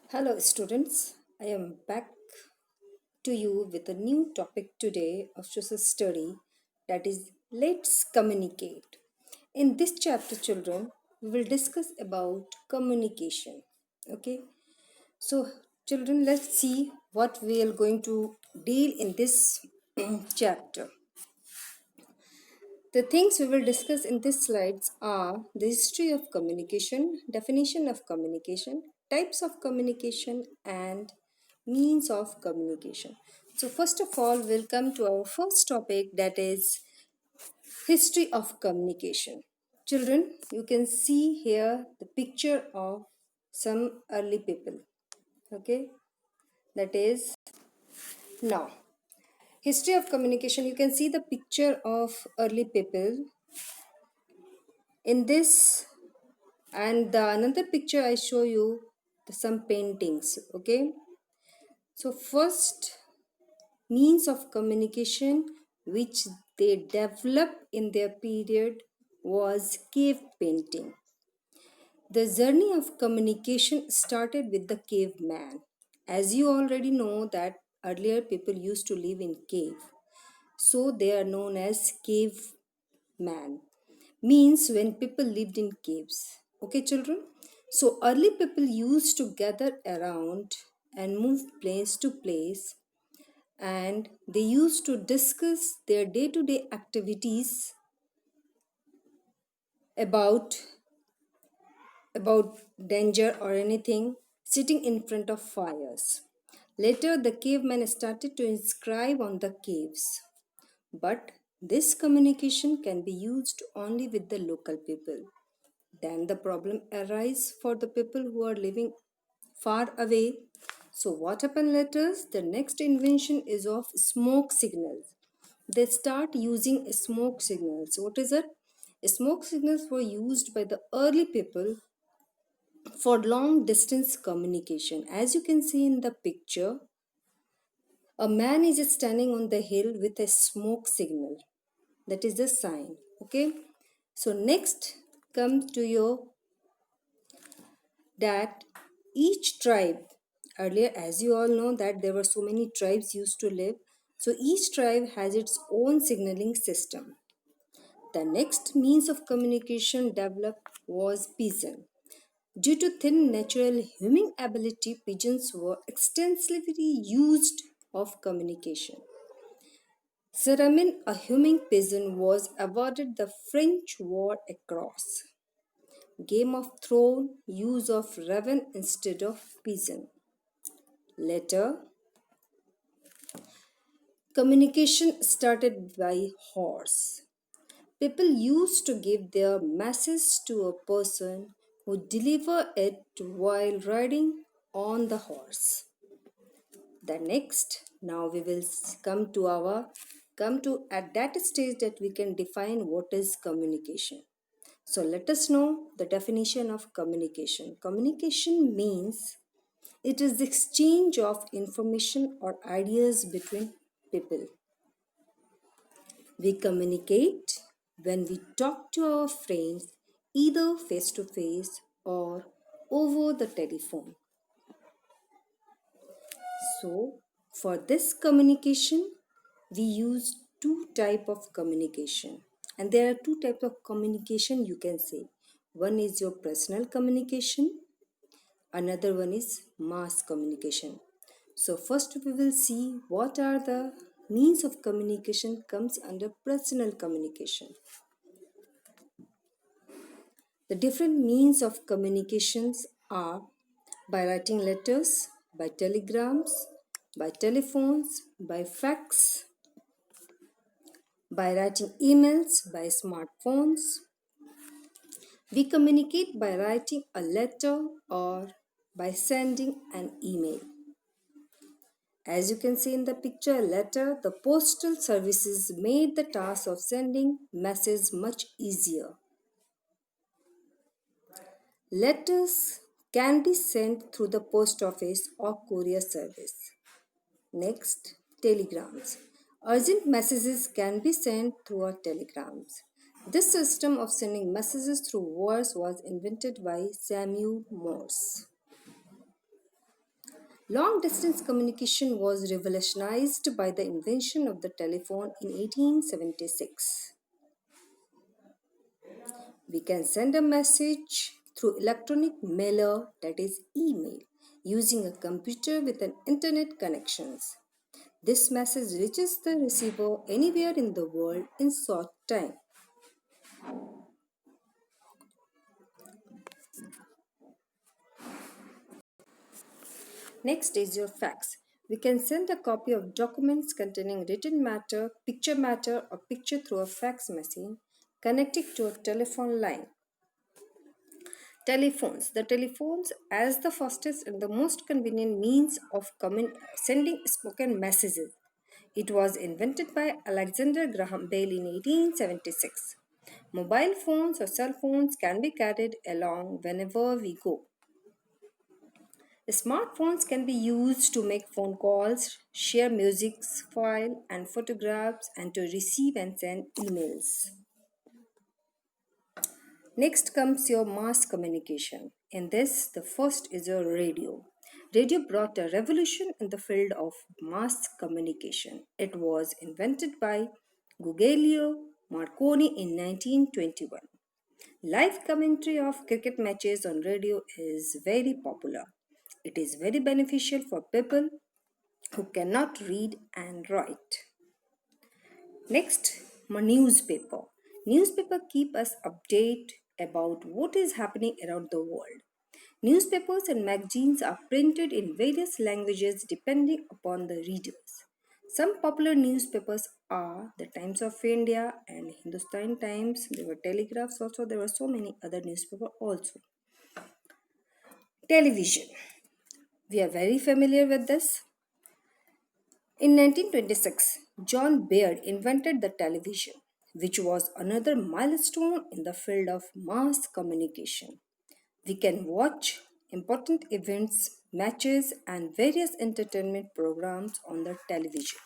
Hello, students. I am back to you with a new topic today of social study, that is, let's communicate. In this chapter, children, we will discuss about communication. Okay, so children, let's see what we are going to deal in this chapter. The things we will discuss in these slides are the history of communication, definition of communication, types of communication, and means of communication. So, first of all, we'll come to our first topic, that is history of communication. Children, you can see here the picture of some early people. Okay, that is now. History of communication, you can see the picture of early people in this. And the another picture I show you some paintings. Okay, so first means of communication which they developed in their period was cave painting. The journey of communication started with the caveman. As you already know that earlier people used to live in cave, so they are known as caveman, means when people lived in caves. Okay, children? So early people used to gather around and move place to place, and they used to discuss their day to day activities about about danger or anything, sitting in front of fires. Later, the cavemen started to inscribe on the caves. But this communication can be used only with the local people. Then the problem arises for the people who are living far away. So what happened later? The next invention is of smoke signals. They start using smoke signals. What is it? Smoke signals were used by the early people for long distance communication. As you can see in the picture, a man is standing on the hill with a smoke signal. That is the sign. Okay. So next comes to your that each tribe, earlier as you all know that there were so many tribes used to live, so each tribe has its own signaling system. The next means of communication developed was pigeon. Due to thin natural humming ability, pigeons were extensively used of communication. Ceramin, a humming pigeon, was awarded the French War Cross. Game of Thrones use of raven instead of pigeon. Later, communication started by horse. People used to give their message to a person who deliver it while riding on the horse. The next, now we will come to at that stage that we can define what is communication. So let us know the definition of communication. Communication means it is the exchange of information or ideas between people. We communicate when we talk to our friends either face to face or over the telephone. So, for this communication, we use two type of communication. And there are two types of communication you can say. One is your personal communication, another one is mass communication. So first we will see what are the means of communication comes under personal communication. The different means of communications are by writing letters, by telegrams, by telephones, by fax, by writing emails, by smartphones. We communicate by writing a letter or by sending an email. As you can see in the picture letter, the postal services made the task of sending messages much easier. Letters can be sent through the post office or courier service. Next, telegrams. Urgent messages can be sent through our telegrams. This system of sending messages through wires was invented by Samuel Morse. Long distance communication was revolutionized by the invention of the telephone in 1876. We can send a message through electronic mailer, that is email, using a computer with an internet connections. This message reaches the receiver anywhere in the world in short time. Next is your fax. We can send a copy of documents containing written matter, or picture through a fax machine connected to a telephone line. Telephones. The telephones as the fastest and the most convenient means of sending spoken messages. It was invented by Alexander Graham Bell in 1876. Mobile phones or cell phones can be carried along whenever we go. Smartphones can be used to make phone calls, share music files and photographs, and to receive and send emails. Next comes your mass communication. In this, the first is your radio. Radio brought a revolution in the field of mass communication. It was invented by Guglielmo Marconi in 1921. Live commentary of cricket matches on radio is very popular. It is very beneficial for people who cannot read and write. Next, newspaper. Newspaper keep us update about what is happening around the world. Newspapers and magazines are printed in various languages depending upon the readers. Some popular newspapers are the Times of India and Hindustan Times. There were telegraphs also. There were so many other newspapers also. Television. We are very familiar with this. In 1926, John Baird invented the television, which was another milestone in the field of mass communication. We can watch important events, matches, and various entertainment programs on the television.